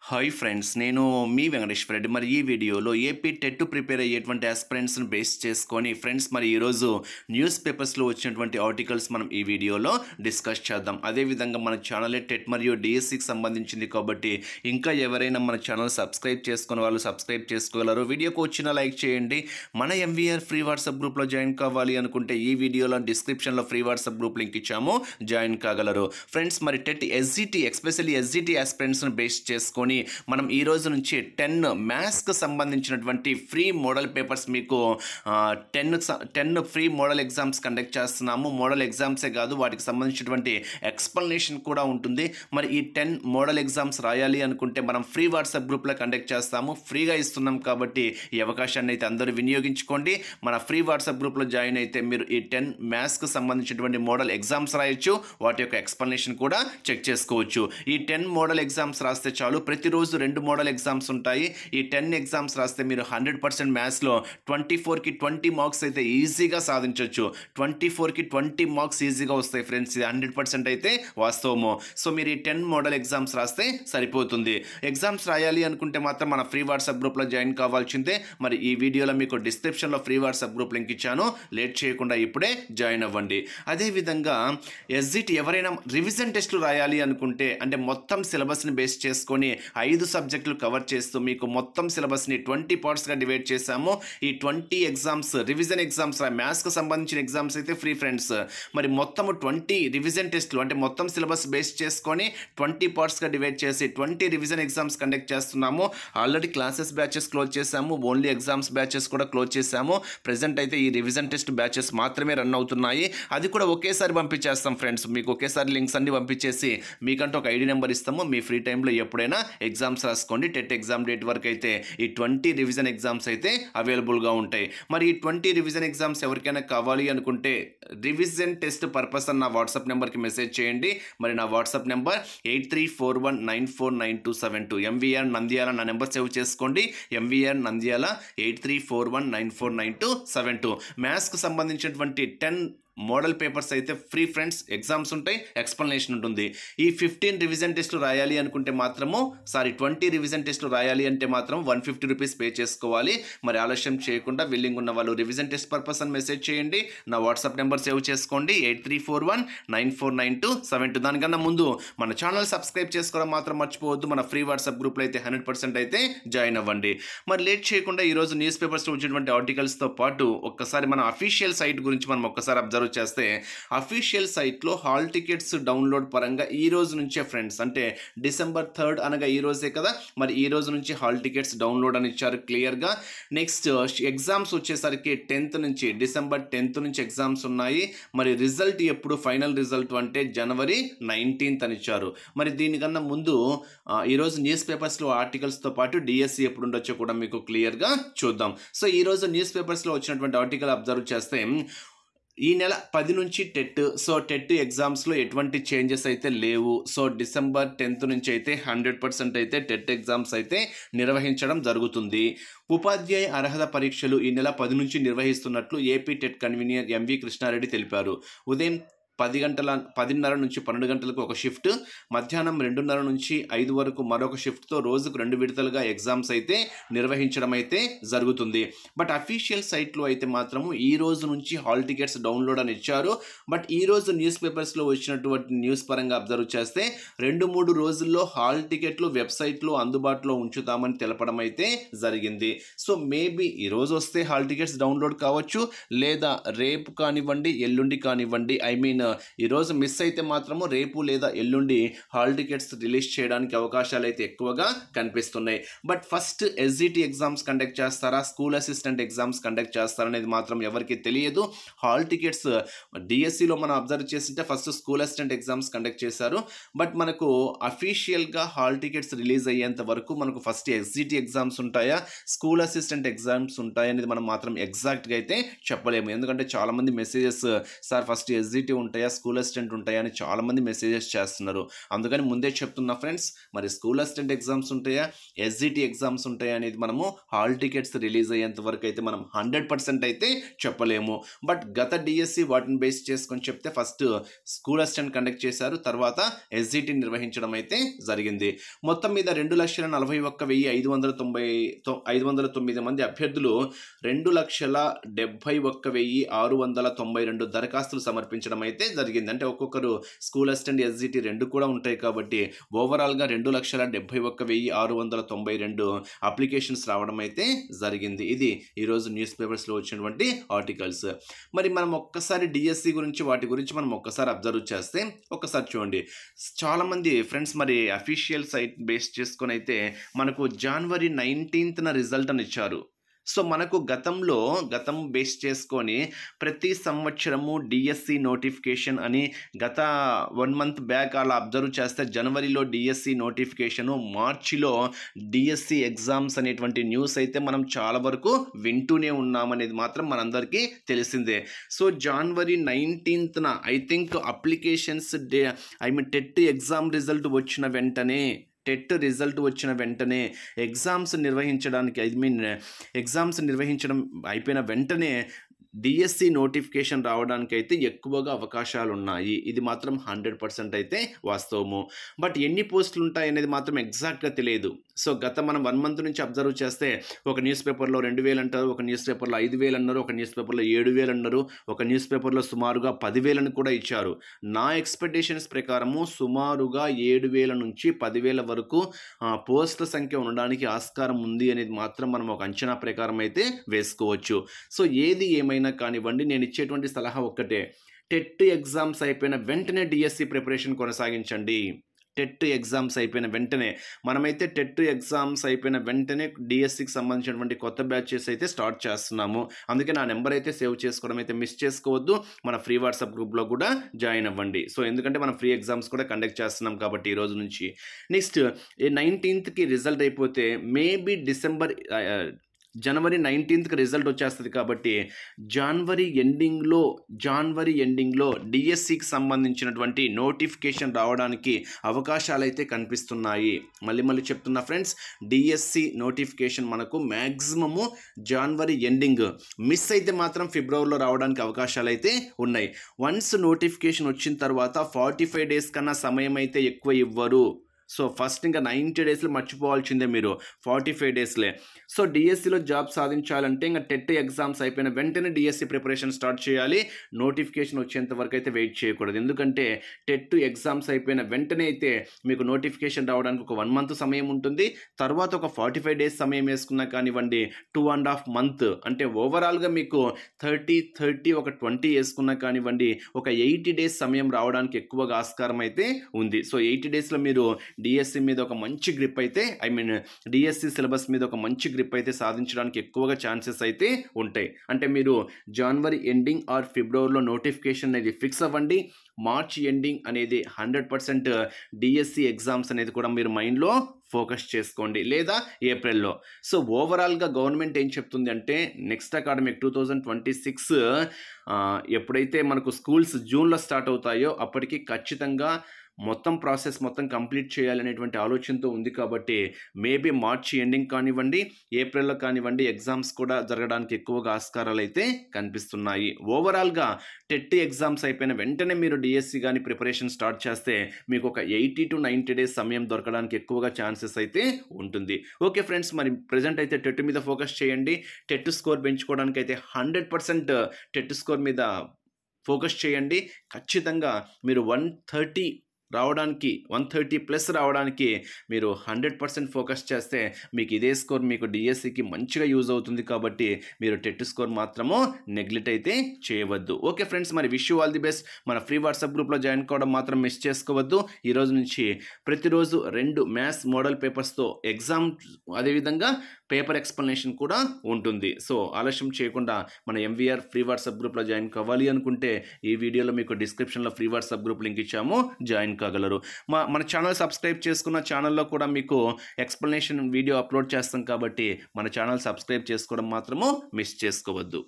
Hi friends, నేను మీ వెంకటేశ్వర రెడ్డి. మరి ఈ వీడియోలో ఏపీ టెట్ ప్రిపేర్ అయ్యేటువంటి ఆస్పిరెంట్స్ని బేస్ చేసుకొని ఫ్రెండ్స్ మరి ఈరోజు న్యూస్ పేపర్స్లో వచ్చినటువంటి ఆర్టికల్స్ మనం ఈ వీడియోలో డిస్కస్ చేద్దాం. అదేవిధంగా మన ఛానల్ టెట్ మరియు డిఎస్సికి సంబంధించింది కాబట్టి ఇంకా ఎవరైనా మన ఛానల్ సబ్స్క్రైబ్ చేసుకునే వాళ్ళు సబ్స్క్రైబ్ చేసుకోగలరు. వీడియోకి వచ్చిన లైక్ చేయండి. మన ఎంవీఆర్ ఫ్రీ వాట్సాప్ గ్రూప్లో జాయిన్ కావాలి అనుకుంటే ఈ వీడియోలో డిస్క్రిప్షన్లో ఫ్రీ వాట్సాప్ గ్రూప్ లింక్ ఇచ్చాము, జాయిన్ కాగలరు. ఫ్రెండ్స్ మరి టెట్ ఎస్జిటి ఎస్పెషల్లీ ఎస్జిటి ఆస్పిరెంట్స్ని బేస్ చేసుకొని మనం ఈ రోజు నుంచి 10 మ్యాథ్స్కి సంబంధించినటువంటి ఫ్రీ మోడల్ పేపర్స్ మీకు 10 ఫ్రీ మోడల్ ఎగ్జామ్స్ కండక్ట్ చేస్తున్నాము. మోడల్ ఎగ్జామ్సే కాదు, వాటికి సంబంధించినటువంటి ఎక్స్ప్లెనేషన్ కూడా ఉంటుంది. మరి ఈ 10 మోడల్ ఎగ్జామ్స్ రాయాలి అనుకుంటే మనం ఫ్రీ వాట్సాప్ గ్రూప్లో కండక్ట్ చేస్తాము. ఫ్రీగా ఇస్తున్నాం కాబట్టి ఈ అవకాశాన్ని అయితే అందరూ వినియోగించుకోండి. మన ఫ్రీ వాట్సాప్ గ్రూప్లో జాయిన్ అయితే మీరు ఈ 10 మ్యాథ్స్కి సంబంధించినటువంటి మోడల్ ఎగ్జామ్స్ రాయొచ్చు, వాటి యొక్క ఎక్స్ప్లెనేషన్ కూడా చెక్ చేసుకోవచ్చు. ఈ 10 మోడల్ ఎగ్జామ్స్ రాస్తే చాలు. ప్రతిరోజు 2 మోడల్ ఎగ్జామ్స్ ఉంటాయి. ఈ 10 ఎగ్జామ్స్ రాస్తే మీరు 100% మ్యాథ్స్లో 24కి 20 మార్క్స్ అయితే ఈజీగా సాధించవచ్చు. 24కి 20 మార్క్స్ ఈజీగా వస్తాయి ఫ్రెండ్స్. ఇది 100% అయితే వాస్తవము. సో మీరు ఈ 10 మోడల్ ఎగ్జామ్స్ రాస్తే సరిపోతుంది. ఎగ్జామ్స్ రాయాలి అనుకుంటే మాత్రం మన ఫ్రీ వాట్సాప్ గ్రూప్లో జాయిన్ కావాల్సిందే. మరి ఈ వీడియోలో మీకు డిస్క్రిప్షన్లో ఫ్రీ వాట్సాప్ గ్రూప్ లింక్ ఇచ్చాను, లేట్ చేయకుండా ఇప్పుడే జాయిన్ అవ్వండి. అదేవిధంగా ఎస్జిటి ఎవరైనా రివిజన్ టెస్టులు రాయాలి అనుకుంటే, అంటే మొత్తం సిలబస్ని బేస్ చేసుకొని 5 సబ్జెక్టులు కవర్ చేస్తూ మీకు మొత్తం సిలబస్ని 20 పార్ట్స్గా డివైడ్ చేశాము. ఈ 20 ఎగ్జామ్స్ రివిజన్ ఎగ్జామ్స్, మ్యాథ్స్కి సంబంధించిన ఎగ్జామ్స్ అయితే ఫ్రీ ఫ్రెండ్స్. మరి మొత్తం 20 రివిజన్ టెస్టులు అంటే మొత్తం సిలబస్ బేస్ చేసుకొని 20 పార్ట్స్గా డివైడ్ చేసి 20 రివిజన్ ఎగ్జామ్స్ కండక్ట్ చేస్తున్నాము. ఆల్రెడీ క్లాసెస్ బ్యాచెస్ క్లోజ్ చేశాము, ఓన్లీ ఎగ్జామ్స్ బ్యాచెస్ కూడా క్లోజ్ చేశాము. ప్రజెంట్ అయితే ఈ రివిజన్ టెస్ట్ బ్యాచెస్ మాత్రమే రన్ అవుతున్నాయి. అది కూడా ఒకేసారి పంపించేస్తాం ఫ్రెండ్స్. మీకు ఒకేసారి లింక్స్ అన్ని పంపించేసి మీకంటూ ఒక ఐడి నెంబర్ ఇస్తాము. మీ ఫ్రీ టైంలో ఎప్పుడైనా ఎగ్జామ్స్ రాసుకోండి. టెట్ ఎగ్జామ్ డేట్ వరకు అయితే ఈ 20 రివిజన్ ఎగ్జామ్స్ అయితే అవైలబుల్గా ఉంటాయి. మరి ఈ 20 రివిజన్ ఎగ్జామ్స్ ఎవరికైనా కావాలి అనుకుంటే రివిజన్ టెస్ట్ పర్పస్ అని నా వాట్సాప్ నెంబర్కి మెసేజ్ చేయండి. మరి నా వాట్సాప్ నెంబర్ 8341949272. ఎంవీఆర్ నంద్యాల నా నెంబర్ సేవ్ చేసుకోండి. ఎంవీఆర్ నంద్యాల 8341949272. మ్యాథ్స్కి సంబంధించినటువంటి 10 మోడల్ పేపర్స్ అయితే ఫ్రీ ఫ్రెండ్స్. ఎగ్జామ్స్ ఉంటాయి, ఎక్స్ప్లెనేషన్ ఉంటుంది. ఈ 15 రివిజన్ టెస్టులు రాయాలి అనుకుంటే మాత్రము 20 రివిజన్ టెస్టులు రాయాలి అంటే మాత్రం 150 రూపీస్ పే చేసుకోవాలి. మరి ఆలస్యం చేయకుండా విల్లింగ్ ఉన్న వాళ్ళు రివిజన్ టెస్ట్ పర్పస్ అని మెసేజ్ చేయండి. నా వాట్సాప్ నెంబర్ సేవ్ చేసుకోండి, 8341949272. దానికన్నా ముందు మన ఛానల్ సబ్స్క్రైబ్ చేసుకోవడం మాత్రం మర్చిపోవద్దు. మన ఫ్రీ వాట్సాప్ గ్రూప్లో అయితే 100% అయితే జాయిన్ అవ్వండి. మరి లేట్ చేయకుండా ఈరోజు న్యూస్ పేపర్స్లో వచ్చినటువంటి ఆర్టికల్స్తో పాటు ఒక్కసారి మన అఫీషియల్ సైట్ గురించి మనం ఒక్కసారి అబ్జర్వ్ చేస్తే, అఫీషియల్ సైట్లో హాల్ టికెట్స్ డౌన్లోడ్ పరంగా ఈ రోజు నుంచే ఫ్రెండ్స్, అంటే December 3rd అనగా ఈ రోజే కదా, మరి ఈ రోజు నుంచి హాల్ టికెట్స్ డౌన్లోడ్ అని ఇచ్చారు క్లియర్గా. నెక్స్ట్ ఎగ్జామ్స్ వచ్చేసరికి 10th నుంచి, December 10th నుంచి ఎగ్జామ్స్ ఉన్నాయి. మరి రిజల్ట్ ఎప్పుడు, ఫైనల్ రిజల్ట్ అంటే January 19th అని ఇచ్చారు. మరి దీనికన్నా ముందు ఈరోజు న్యూస్ పేపర్స్లో ఆర్టికల్స్తో పాటు డిఎస్సి ఎప్పుడు ఉండొచ్చో కూడా మీకు క్లియర్గా చూద్దాం. సో ఈరోజు న్యూస్ పేపర్స్లో వచ్చినటువంటి ఆర్టికల్ అబ్జర్వ్ చేస్తే, ఈ నెల 10 నుంచి టెట్. సో టెట్ ఎగ్జామ్స్లో ఎటువంటి చేంజెస్ అయితే లేవు. సో December 10th నుంచి అయితే 100% అయితే టెట్ ఎగ్జామ్స్ అయితే నిర్వహించడం జరుగుతుంది. ఉపాధ్యాయ అర్హత పరీక్షలు ఈ నెల 10 నుంచి నిర్వహిస్తున్నట్లు AP TET convener MV Krishnareddy తెలిపారు. ఉదయం 10:30 నుంచి 12 గంటలకు ఒక షిఫ్ట్, మధ్యాహ్నం 2:30 నుంచి 5 వరకు మరొక షిఫ్ట్తో రోజుకు 2 విడతలుగా ఎగ్జామ్స్ అయితే నిర్వహించడం అయితే జరుగుతుంది. బట్ అఫీషియల్ సైట్లో అయితే మాత్రము ఈ రోజు నుంచి హాల్ టికెట్స్ డౌన్లోడ్ అని ఇచ్చారు. బట్ ఈ రోజు న్యూస్ పేపర్స్లో వచ్చినటువంటి న్యూస్ పరంగా అబ్జర్వ్ చేస్తే 2-3 రోజుల్లో హాల్ టికెట్లు వెబ్సైట్లో అందుబాటులో ఉంచుతామని తెలపడం అయితే జరిగింది. సో మేబీ ఈ రోజు వస్తే హాల్ టికెట్స్ డౌన్లోడ్ కావచ్చు, లేదా రేపు కానివ్వండి, ఎల్లుండి కానివ్వండి. ఈరోజు మిస్ అయితే మాత్రము రేపు లేదా ఎల్లుండి హాల్ టికెట్స్ రిలీజ్ చేయడానికి అవకాశాలు అయితే ఎక్కువగా కనిపిస్తున్నాయి. But first SGT exams conduct చేస్తారా, స్కూల్ అసిస్టెంట్ ఎగ్జామ్స్ కండక్ట్ చేస్తారా అనేది మాత్రం ఎవరికి తెలియదు. హాల్ టికెట్స్ డిఎస్సిలో మనం అబ్జర్వ్ చేస్తుంటే first school assistant exams conduct చేశారు. బట్ మనకు అఫీషియల్గా హాల్ టికెట్స్ రిలీజ్ అయ్యేంత వరకు మనకు ఫస్ట్ ఎస్జిటి ఎగ్జామ్స్ ఉంటాయా, స్కూల్ అసిస్టెంట్ ఎగ్జామ్స్ ఉంటాయా అనేది మనం మాత్రం ఎగ్జాక్ట్గా అయితే చెప్పలేము. ఎందుకంటే చాలామంది మెసేజెస్, సార్ ఫస్ట్ ఎస్జిటి ఉంటాయా ఉంటాయా, స్కూల్ అసిస్టెంట్ ఉంటాయా అని చాలామంది మెసేజెస్ చేస్తున్నారు. అందుకని ముందే చెప్తున్నా ఫ్రెండ్స్, మరి స్కూల్ అసిస్టెంట్ ఎగ్జామ్స్ ఉంటాయా, ఎస్జిటి ఎగ్జామ్స్ ఉంటాయా అనేది మనము హాల్ టికెట్స్ రిలీజ్ అయ్యేంత వరకు అయితే మనం 100% అయితే చెప్పలేము. బట్ గత డిఎస్సి వాటిని బేస్ చేసుకొని చెప్తే ఫస్ట్ స్కూల్ అసిస్టెంట్ కండక్ట్ చేశారు, తర్వాత ఎస్జిటి నిర్వహించడం అయితే జరిగింది. మొత్తం మీద 2,41,509 మంది అభ్యర్థులు 2,71,692 దరఖాస్తులు సమర్పించడం అయితే జరిగింది. అంటే ఒక్కొక్కరు స్కూల్ అసిస్టెంట్, ఎస్జిటి రెండు కూడా ఉంటాయి కాబట్టి ఓవరాల్గా 2,71,692 అప్లికేషన్స్ రావడం అయితే జరిగింది. ఇది ఈరోజు న్యూస్ పేపర్స్లో వచ్చినటువంటి ఆర్టికల్స్. మరి మనం ఒక్కసారి డిఎస్సి గురించి వాటి గురించి మనం ఒక్కసారి అబ్జర్వ్ చేస్తే ఒక్కసారి చూడండి. చాలామంది ఫ్రెండ్స్ మరి అఫీషియల్ సైట్ బేస్ చేసుకొని అయితే మనకు January 19న రిజల్ట్ అని ఇచ్చారు. సో మనకు గతం బేస్ చేసుకొని ప్రతి సంవత్సరము డిఎస్సి నోటిఫికేషన్ అని గత 1 మంత్ బ్యాక్ అలా అబ్జర్వ్ చేస్తే జనవరిలో డిఎస్సి నోటిఫికేషను, మార్చిలో డిఎస్సి ఎగ్జామ్స్ అనేటువంటి న్యూస్ అయితే మనం చాలా వరకు వింటూనే ఉన్నామనేది మాత్రం మనందరికీ తెలిసిందే. సో January 19న I think applications TET exam result వచ్చిన వెంటనే ఎగ్జామ్స్ నిర్వహించడం అయిపోయిన వెంటనే డిఎస్సి నోటిఫికేషన్ రావడానికి అయితే ఎక్కువగా అవకాశాలు ఉన్నాయి. ఇది మాత్రం 100% అయితే వాస్తవము. బట్ ఎన్ని పోస్టులు ఉంటాయి అనేది మాత్రం ఎగ్జాక్ట్గా తెలియదు. సో మనం 1 మంత్ నుంచి అబ్జర్వ్ చేస్తే ఒక న్యూస్ పేపర్లో 2,000 అంటారు, ఒక న్యూస్ పేపర్లో 5,000 అన్నారు, ఒక న్యూస్ పేపర్లో 7,000 అన్నారు, ఒక న్యూస్ పేపర్లో సుమారుగా 10,000 కూడా ఇచ్చారు. నా ఎక్స్పెక్టేషన్స్ ప్రకారము సుమారుగా 7,000 నుంచి 10,000 వరకు పోస్టుల సంఖ్య ఉండడానికి ఆస్కారం ఉంది అనేది మాత్రం మనం ఒక అంచనా ప్రకారం అయితే వేసుకోవచ్చు. సో ఏది ఏమైనా కానివ్వండి, నేను ఇచ్చేటువంటి సలహా ఒక్కటే, టెట్ ఎగ్జామ్స్ అయిపోయిన వెంటనే డిఎస్సి ప్రిపరేషన్ కొనసాగించండి. టెట్ ఎగ్జామ్స్ అయిపోయిన వెంటనే మనమైతే డిఎస్సికి సంబంధించినటువంటి కొత్త బ్యాచెస్ అయితే స్టార్ట్ చేస్తున్నాము. అందుకే నా నెంబర్ అయితే సేవ్ చేసుకోవడం అయితే మిస్ చేసుకోవద్దు. మన ఫ్రీ వాట్సాప్ గ్రూప్లో కూడా జాయిన్ అవ్వండి. సో ఎందుకంటే మనం ఫ్రీ ఎగ్జామ్స్ కూడా కండక్ట్ చేస్తున్నాం కాబట్టి ఈ రోజు నుంచి. నెక్స్ట్ 19కి రిజల్ట్ అయిపోతే మేబీ జనవరి 19కి రిజల్ట్ వచ్చేస్తుంది కాబట్టి జనవరి ఎండింగ్లో డిఎస్సికి సంబంధించినటువంటి నోటిఫికేషన్ రావడానికి అవకాశాలు అయితే కనిపిస్తున్నాయి. మళ్ళీ చెప్తున్నా ఫ్రెండ్స్, డిఎస్సి నోటిఫికేషన్ మనకు మ్యాక్సిమము జనవరి ఎండింగ్, మిస్ అయితే మాత్రం ఫిబ్రవరిలో రావడానికి అవకాశాలు అయితే ఉన్నాయి. వన్స్ నోటిఫికేషన్ వచ్చిన తర్వాత 45 డేస్ కన్నా సమయం అయితే ఎక్కువ ఇవ్వరు. సో ఫస్ట్ ఇంకా 90 డేస్లో మర్చిపోవాల్సిందే మీరు, 45 డేస్లే. సో డిఎస్సిలో జాబ్ సాధించాలంటే ఇంకా టెట్ ఎగ్జామ్స్ అయిపోయిన వెంటనే డిఎస్సి ప్రిపరేషన్ స్టార్ట్ చేయాలి. నోటిఫికేషన్ వచ్చేంత వరకు అయితే వెయిట్ చేయకూడదు. ఎందుకంటే టెట్ ఎగ్జామ్స్ అయిపోయిన వెంటనే అయితే మీకు నోటిఫికేషన్ రావడానికి ఒక 1 మంత్ సమయం ఉంటుంది. తర్వాత ఒక 45 డేస్ సమయం వేసుకున్నా కానివ్వండి, 2.5 మంత్ అంటే ఓవరాల్గా మీకు 30 ఒక 20 వేసుకున్నా కానివ్వండి, ఒక 80 డేస్ సమయం రావడానికి ఎక్కువగా ఆస్కారం అయితే ఉంది. సో 80 డేస్లో మీరు డిఎస్సి మీద ఒక మంచి గ్రిప్ అయితే డిఎస్సి సిలబస్ మీద ఒక మంచి గ్రిప్ అయితే సాధించడానికి ఎక్కువగా ఛాన్సెస్ అయితే ఉంటాయి. అంటే మీరు జనవరి ఎండింగ్ ఆర్ ఫిబ్రవరిలో నోటిఫికేషన్ అనేది ఫిక్స్ అవ్వండి. మార్చ్ ఎండింగ్ అనేది 100% డిఎస్సి ఎగ్జామ్స్ అనేది కూడా మీరు మైండ్లో ఫోకస్ చేసుకోండి, లేదా ఏప్రిల్లో. సో ఓవరాల్గా గవర్నమెంట్ ఏం చెప్తుంది అంటే నెక్స్ట్ అకాడమిక్ 2026 ఎప్పుడైతే మనకు స్కూల్స్ జూన్లో స్టార్ట్ అవుతాయో అప్పటికి ఖచ్చితంగా ప్రాసెస్ మొత్తం కంప్లీట్ చేయాలనేటువంటి ఆలోచనతో ఉంది. కాబట్టి మేబీ మార్చి ఎండింగ్ కానివ్వండి, ఏప్రిల్లో కానివ్వండి ఎగ్జామ్స్ కూడా జరగడానికి ఎక్కువగా ఆస్కారాలు అయితే కనిపిస్తున్నాయి. ఓవరాల్గా టెట్ ఎగ్జామ్స్ అయిపోయిన వెంటనే మీరు డిఎస్సి కానీ ప్రిపరేషన్ స్టార్ట్ చేస్తే మీకు ఒక 80 to 90 డేస్ సమయం దొరకడానికి ఎక్కువగా ఛాన్సెస్ అయితే ఉంటుంది. ఓకే ఫ్రెండ్స్, మరి ప్రజెంట్ అయితే టెట్ మీద ఫోకస్ చేయండి. టెట్ స్కోర్ పెంచుకోవడానికి అయితే 100% టెట్ స్కోర్ మీద ఫోకస్ చేయండి. ఖచ్చితంగా మీరు 130+ రావడానికి మీరు 100% ఫోకస్ చేస్తే మీకు ఇదే స్కోర్ మీకు డిఎస్సికి మంచిగా యూజ్ అవుతుంది. కాబట్టి మీరు టెట్ స్కోర్ మాత్రము నెగ్లెక్ట్ అయితే చేయవద్దు. ఓకే ఫ్రెండ్స్, మరి wish you all the best. మన ఫ్రీ వాట్సాప్ గ్రూప్లో జాయిన్ కావడం మాత్రం మిస్ చేసుకోవద్దు. ఈరోజు నుంచి ప్రతిరోజు 2 మ్యాథ్స్ మోడల్ పేపర్స్తో ఎగ్జామ్, అదేవిధంగా పేపర్ ఎక్స్ప్లెనేషన్ కూడా ఉంటుంది. సో ఆలస్యం చేయకుండా మన ఎంవీఆర్ ఫ్రీ వాట్సాప్ గ్రూప్లో జాయిన్ కావాలి అనుకుంటే ఈ వీడియోలో మీకు డిస్క్రిప్షన్లో ఫ్రీ వాట్సాప్ గ్రూప్ లింక్ ఇచ్చాము, జాయిన్ కాగలరు. మన ఛానల్ సబ్స్క్రైబ్ చేసుకున్న ఛానల్లో కూడా మీకు ఎక్స్ప్లెనేషన్ వీడియో అప్లోడ్ చేస్తాం కాబట్టి మన ఛానల్ సబ్స్క్రైబ్ చేసుకోవడం మాత్రము మిస్ చేసుకోవద్దు.